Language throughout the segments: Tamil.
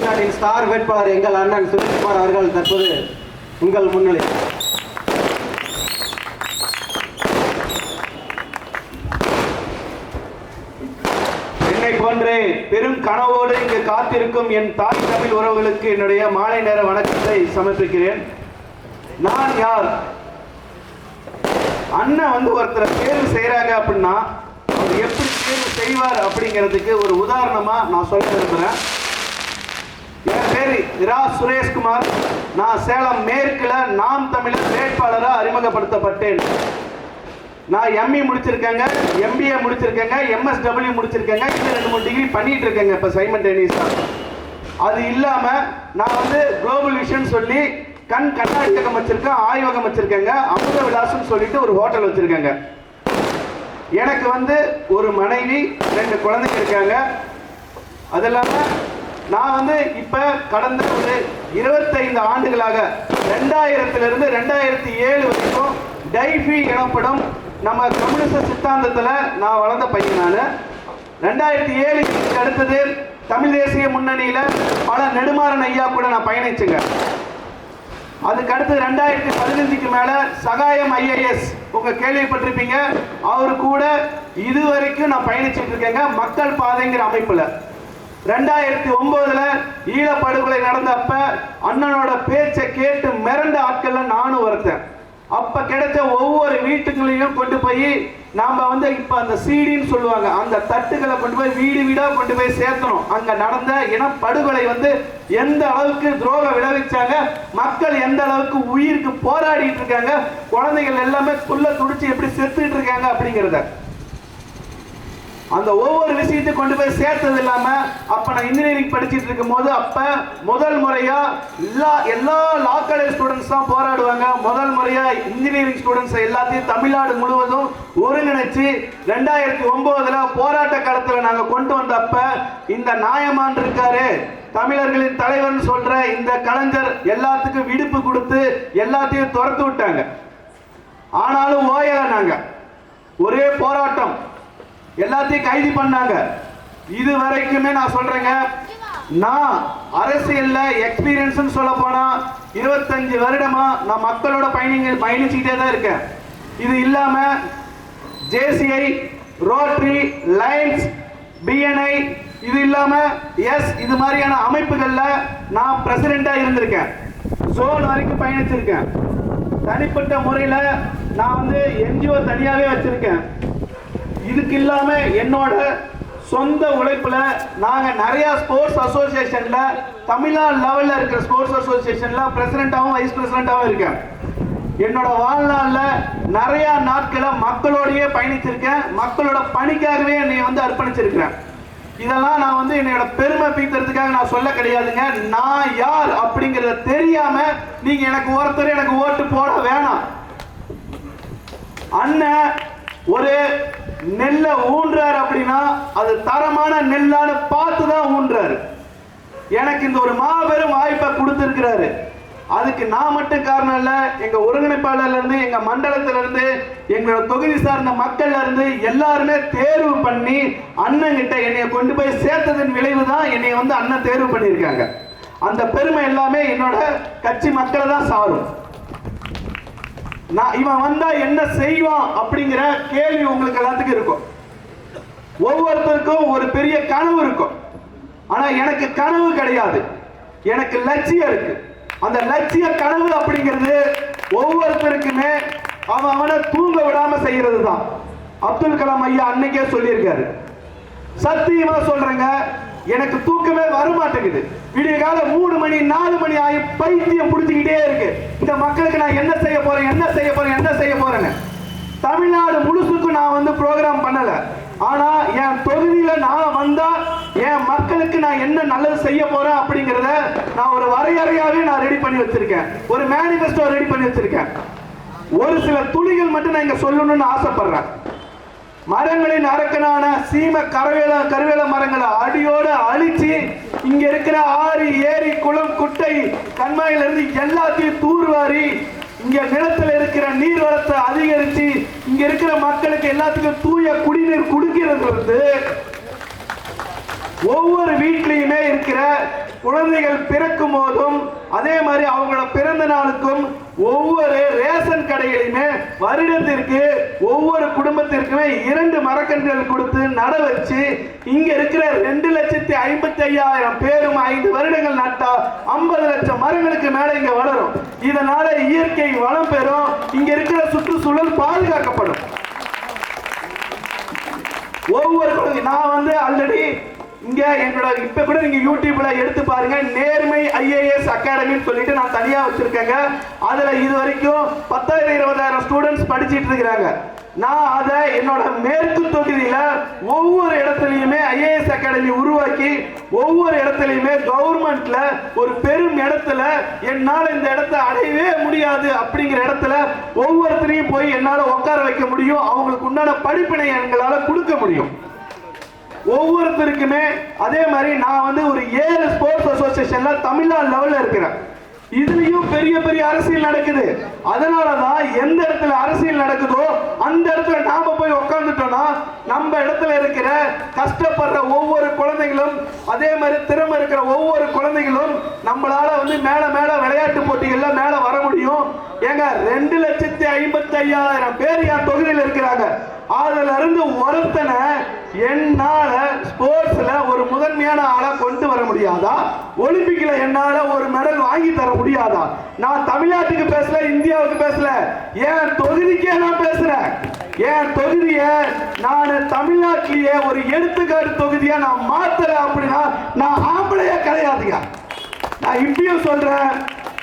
தமிழ்நாட்டின் ஸ்டார் வேட்பாளர் எங்கள் அண்ணன் சுரேஷ்குமார் அவர்கள் தற்போது உங்கள் முன்னிலை. என்னை போன்றே பெரும் கனவோடு இங்கு காத்திருக்கும் என் தாய் தமிழ் உறவுகளுக்கு என்னுடைய மாலை நேர வணக்கத்தை சமர்ப்பிக்கிறேன். நான் யார்? அண்ணன் ஒருத்தரை தேர்வு செய்யறாங்க அப்படின்னா அவர் எப்படி தேர்வு செய்வார் அப்படிங்கிறதுக்கு ஒரு உதாரணமா நான் சொல்ல விரும்புகிறேன். என் பேரு இரா சுரேஷ்குமார். நான் சேலம் மேற்குல நாம் தமிழர் வேட்பாளராக அறிமுகப்படுத்தப்பட்டேன். நான் எம்இ முடிச்சிருக்கேங்க, எம்பிஏ முடிச்சிருக்கேங்க, MSW முடிச்சிருக்கேங்க. இது 2-3 டிகிரி பண்ணிட்டு இருக்கேங்க இப்போ சைமல்டேனியஸா. அது இல்லாம நான் குளோபல் விஷன் சொல்லி கண்ணாடியகம் வச்சிருக்கேன், ஆய்வகம் வச்சிருக்கேங்க, அமுத விலாசம் சொல்லிட்டு ஒரு ஹோட்டல் வச்சிருக்கேங்க. எனக்கு ஒரு மனைவி 2 குழந்தைங்க இருக்காங்க. அது இல்லாம நான் இப்ப கடந்த ஒரு 25 ஆண்டுகளாக 2000 2007 வரைக்கும் டைஃபி எனப்படும் நம்ம கம்யூனிஸ்ட் சித்தாந்தத்துல நான் வளர்ந்த பையன். நான் 2007 அடுத்தது தமிழ் தேசிய முன்னணியில பல நெடுமாறன் ஐயா கூட நான் பயணிச்சுங்க. அதுக்கு அடுத்து 2015க்கு மேல சகாயம் IAS உங்க கேள்விப்பட்டிருப்பீங்க. அவரு கூட இதுவரைக்கும் நான் பயணிச்சுட்டு இருக்கேங்க மக்கள் பாதைங்கிற அமைப்புல. 2009ல ஈழப்படுகொலை நடந்தப்ப அண்ணனோட பேச்சை கேட்டு மிரண்ட ஆட்கள்ல நானும் ஒருத்தன். அப்ப கிடைச்ச ஒவ்வொரு வீட்டுகளையும் கொண்டு போய் நாம இப்ப அந்த சீடின்னு சொல்லுவாங்க, அந்த தட்டுகளை கொண்டு போய் வீடு வீடா கொண்டு போய் சேர்த்தணும். அங்க நடந்த இனப்படுகொலை எந்த அளவுக்கு துரோகம் விளைவிச்சாங்க, மக்கள் எந்த அளவுக்கு உயிருக்கு போராடிட்டு இருக்காங்க, குழந்தைகள் எல்லாமே புல்ல துடிச்சு எப்படி செத்துட்டு இருக்காங்க அப்படிங்கிறத அந்த ஒவ்வொரு விஷயத்தையும் கொண்டு போய் சேர்த்தது இல்லாம அப்ப நான் இன்ஜினியரிங் படிச்சுட்டு இருக்கும் போது அப்ப முதல் முறையா எல்லா லா காலேஜ் ஸ்டூடெண்ட்ஸ் தான் போராடுவாங்க. முதல் முறையா இன்ஜினியரிங் ஸ்டூடெண்ட்ஸ் எல்லாத்தையும் தமிழ்நாடு முழுவதும் ஒருங்கிணைச்சு 2009ல போராட்ட காலத்துல நாங்க கொண்டு வந்தப்ப இந்த நாயமான் இருக்காரு, தமிழர்களின் தலைவர் சொல்ற இந்த கலைஞர் எல்லாத்துக்கும் விடுப்பு கொடுத்து எல்லாத்தையும் துரத்து விட்டாங்க. ஆனாலும் ஓயல, நாங்க ஒரே போராட்டம், எல்லாத்தையும் கைது பண்ணாங்க. இது வரைக்குமே நான் சொல்றேங்க, நான் அரசியல்ல எக்ஸ்பீரியன்ஸ் சொல்ல போனா 25 வருடமா நான் மக்களோட பயணிச்சுக்கிட்டே தான் இருக்கேன். இது இல்லாம JCI, ரோட்டரி, லைன்ஸ், BNI, இது இல்லாம இது மாதிரியான அமைப்புகள்ல நான் பிரசிடென்டா இருந்திருக்கேன். ஜோன் வரைக்கும் பயணிச்சிருக்கேன். தனிப்பட்ட முறையில நான் NGO தனியாவே வச்சிருக்கேன். இதுக்கு இல்லாம என்னோட சொந்த உழைப்புல நாங்க நிறைய ஸ்போர்ட்ஸ் அசோசியேஷன்ல தமிழ்நாடு லெவல்ல இருக்கிற ஸ்போர்ட்ஸ் அசோசியேஷன்ல பிரசிடென்டாவும் வைஸ் பிரசிடென்டாவும் இருக்கேன். என்னோட வாழ்நாள்ல நிறைய நாட்களை மக்களோடயே பயணிச்சிருக்கேன். மக்களோட பணிக்காகவே என்னை அர்ப்பணிச்சிருக்கிறேன். இதெல்லாம் நான் என்னோட பெருமை பீக்கிறதுக்காக நான் சொல்ல கிடையாதுங்க. நான் யார் அப்படிங்கறத தெரியாம நீங்க எனக்கு ஓட்டு போட வேணாம். அண்ணன் ஒரு நெல்லை ஊன்றார் அப்படின்னா அது தரமான நெல்லான்னு பார்த்துதான் ஊன்றாரு. எனக்கு இந்த ஒரு மாபெரும் வாய்ப்பை கொடுத்திருக்கிறாரு. அதுக்கு நான் மட்டும் காரணம் இல்ல, எங்க ஒருங்கிணைப்பாளர்ல இருந்து, எங்க மண்டலத்தில இருந்து, எங்களோட தொகுதி சார்ந்த மக்கள்ல இருந்து எல்லாருமே தேர்வு பண்ணி அண்ணன் கிட்ட என்னைய கொண்டு போய் சேர்த்ததன் விளைவு தான் என்னைய அண்ணன் தேர்வு பண்ணியிருக்காங்க. அந்த பெருமை எல்லாமே என்னோட கட்சி மக்களை தான் சாரும். இவன் வந்தா என்ன செய்வான் அப்படிங்கிற கேள்வி உங்களுக்கு எல்லாத்துக்கும் இருக்கும். ஒவ்வொருத்தருக்கும் ஒரு பெரிய கனவு இருக்கும். ஆனா எனக்கு கனவு கிடையாது, எனக்கு லட்சியம் இருக்கு. அந்த லட்சிய கனவு அப்படிங்கிறது ஒவ்வொருத்தருக்குமே அவனை தூங்க விடாம செய்யறது தான். அப்துல் கலாம் ஐயா அன்னைக்கே சொல்லியிருக்காரு. சத்தியமா சொல்றேங்க, எனக்கு தூக்கமே வர மாட்டேங்குது. விடிய கால 3 மணி 4 மணி ஆகி பைத்தியம் பிடிச்சிக்கிட்டே இருக்கு. இந்த மக்களுக்கு நான் என்ன செய்ய போறேன்னு தமிழ்நாடு முழுசுக்கும் நான் ப்ரோக்ராம் பண்ணல. ஆனா என் தொகுதியில நான் வந்தா என் மக்களுக்கு நான் என்ன நல்லது செய்ய போறேன் அப்படிங்கறத நான் ஒரு வரையறையாவே நான் ரெடி பண்ணி வச்சிருக்கேன். ஒரு மேனிஃபெஸ்டோ ரெடி பண்ணி வச்சிருக்கேன். ஒரு சில துளிகள் மட்டும் நான் இங்க சொல்லணும்னு ஆசைப்படுறேன். மரங்களின் அரக்கனான சீம கருவேல மரங்களை அடியோட அழிச்சு இங்க இருக்கிற ஆறு, ஏரி, குளம், குட்டை, கண்மாயில இருந்து எல்லாத்தையும் தூர்வாரி இங்க நிலத்துல இருக்கிற நீர் வளத்தை அதிகரிச்சு இங்க இருக்கிற மக்களுக்கு எல்லாத்துக்கும் தூய குடிநீர் குடிக்கிறது ஒவ்வொரு வீட்லயுமே இருக்கிற குழந்தைகள் பிறக்கும் போதும் அதே மாதிரி அவங்களோட பிறந்த நாளுக்கும் ஒவ்வொரு ரேஷன் கடைகளிலுமே வருடத்திற்கு ஒவ்வொரு குடும்பத்திற்குமே 2 மரக்கன்றுகள் கொடுத்து நட வச்சு இங்க இருக்கிற 2,55,000 பேரும் 5 வருடங்கள் நட்டா 50 லட்சம் மரங்களுக்கு மேல இங்க வளரும். இதனால இயற்கை வளம் பெறும், இங்க இருக்கிற சுற்றுச்சூழல் பாதுகாக்கப்படும். ஒவ்வொரு நான் ஆல்ரெடி இங்க எங்களோட இப்ப கூட நீங்க யூடியூப்ல எடுத்து பாருங்க, நேர்மை IAS அகாடமின்னு சொல்லிட்டு நான் தனியா வச்சிருக்கேங்க. அதுல இது வரைக்கும் 10,000-20,000 ஸ்டூடெண்ட்ஸ் படிச்சிட்டு இருக்கிறாங்க. நான் அதை என்னோட மேற்கு தொகுதியில ஒவ்வொரு இடத்துலயுமே IAS அகாடமி உருவாக்கி ஒவ்வொரு இடத்துலயுமே கவர்மெண்ட்ல ஒரு பெரும் இடத்துல என்னால இந்த இடத்தை அடையவே முடியாது அப்படிங்கிற இடத்துல ஒவ்வொருத்தரையும் போய் என்னால உட்கார வைக்க முடியும், அவங்களுக்கு உண்டான படிப்பினை எங்களால கொடுக்க முடியும். ஒவ்வொருத்தருக்குமே அதே மாதிரி நான் ஒரு 7 ஸ்போர்ட்ஸ் அசோசியேஷன்ல தமிழ்நாடு லெவல்ல இருக்கிறேன். இதுலயும் பெரிய பெரிய அரசியல் நடக்குது. அதனாலதான் எந்த இடத்துல அரசியல் நடக்குதோ அந்த இடத்துல நாம போய் உட்கார்ந்துட்டோம்னா நம்ம இடத்துல இருக்கிற கஷ்டப்படுற ஒவ்வொரு குழந்தைகளும் அதே மாதிரி திறமை இருக்கிற ஒவ்வொரு குழந்தைகளும் நம்மளால மேல மேல விளையாட்டு போட்டிகள்ல மேல வர முடியும். ஏங்க 2,55,000 பேர் என் தொகுதியில் இருக்கிறாங்க. அதுல இருந்து ஒருத்தனை என்னால ஸ்போர்ட்ஸ்ல ஒரு முதன்மையான ஆளா கொண்டு வர முடியாதா? ஒலிம்பிக்ல என்னால ஒரு மெடல் வாங்கி தர முடியாதா? நான் தமிழ்நாட்டுக்கு பேசல, இந்தியாவுக்கு பேசல, என் தொகுதிக்கே நான் பேசுறேன். என் தொகுதிய நான் தமிழ்நாட்டிலேயே ஒரு எடுத்துக்காட்டு தொகுதியா நான் மாத்தல அப்படின்னா நான் ஆம்பளையே கிடையாதுங்க. நான் இப்பயும் சொல்றேன்,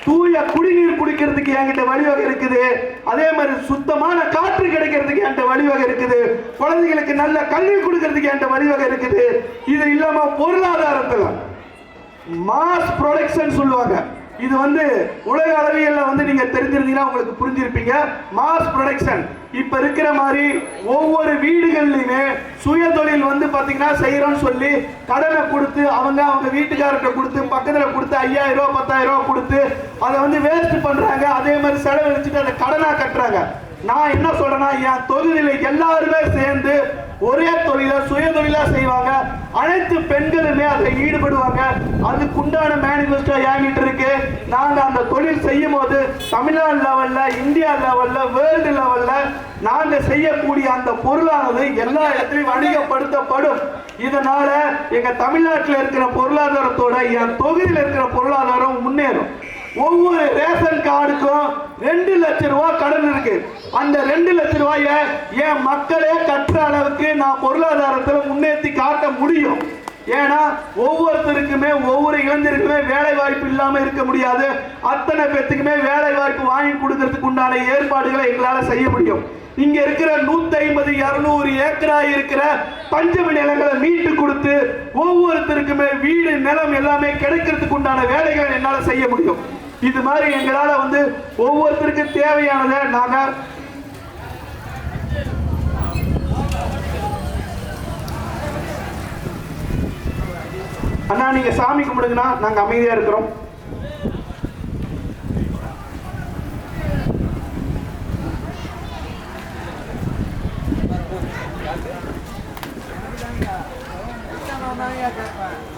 தூய குடிநீர் குடிக்கிறதுக்கு என்கிட்ட வழிவகை இருக்குது, அதே மாதிரி சுத்தமான காற்று கிடைக்கிறதுக்கு என்கிட்ட வழிவகை இருக்குது, குழந்தைகளுக்கு நல்ல கல்வி கொடுக்கிறதுக்கு என்கிட்ட வழிவகை இருக்குது. இது இல்லாம பொருளாதாரத்துல மாஸ் ப்ரொடக்ஷன் சொல்லுவாங்க. இது உலக அளவியல்ல நீங்க தெரிஞ்சிருந்தீங்கன்னா உங்களுக்கு புரிஞ்சிருப்பீங்க. மாஸ் ப்ரொடக்ஷன் இப்ப இருக்கிற மாதிரி ஒவ்வொரு வீடுகள்லயுமே சுய தொழில் பாத்தீங்கன்னா செய்யறோம்னு சொல்லி கடனை கொடுத்து அவங்க வீட்டுக்காரர்கிட்ட கொடுத்து பக்கத்துல கொடுத்து 5,000 ரூபாய் 10,000 ரூபாய் கொடுத்து அதை வேஸ்ட் பண்றாங்க. அதே மாதிரி செலவழிச்சுட்டு அதை கடனா கட்டுறாங்க. நான் என்ன சொல்றேன்னா, என் தொகுதியில எல்லாருமே சேர்ந்து ஒரே தொழில சுய தொழிலா செய்வாங்க. அனைத்து பெண்களுமே அதில் ஈடுபடுவாங்க. அதுக்குண்டான மேனிஃபெஸ்டோ என்கிட்ட இருக்கு. நாங்க அந்த தொழில் செய்யும் போது தமிழ்நாடு லெவல்ல, இந்தியா லெவல்ல, வேர்ல்டு லெவல்ல நாங்க செய்யக்கூடிய அந்த பொருளானது எல்லா இடத்திலையும் வணிகப்படுத்தப்படும். இதனால எங்க தமிழ்நாட்டில் இருக்கிற பொருளாதாரத்தோட என் தொகுதியில் இருக்கிற பொருளாதாரம் முன்னேறும். ஒவ்வொரு ரேஷன் கார்டுக்கும் 2 லட்சம் ரூபாய் கடன் இருக்கு. அந்த 2 லட்சம் ரூபாய என் மக்களே கட்டுற அளவுக்கு நான் பொருளாதாரத்தில் முன்னேற்றி காட்ட முடியும். ஏன்னா ஒவ்வொருத்தருக்குமே ஒவ்வொரு இளைஞருக்குமே வேலை வாய்ப்பு இல்லாம இருக்க முடியாது. அத்தனை பேத்துக்குமே வேலை வாய்ப்பு வாங்கி கொடுக்கறதுக்கு உண்டான ஏற்பாடுகளை எங்களால செய்ய முடியும். இங்க இருக்கிற 150-200 ஏக்கரா இருக்கிற பஞ்சமி நிலங்களை மீட்டு கொடுத்து ஒவ்வொருத்தருக்குமே வீடு நிலம் எல்லாமே கிடைக்கிறதுக்கு உண்டான வேலைகளை என்னால செய்ய முடியும். இது மாதிரி எங்களால ஒவ்வொருத்தருக்கும் தேவையானதை நாங்க அண்ணா நீங்க சாமி கும்பிடுங்கன்னா நாங்க அமைதியா இருக்கிறோம். Jangan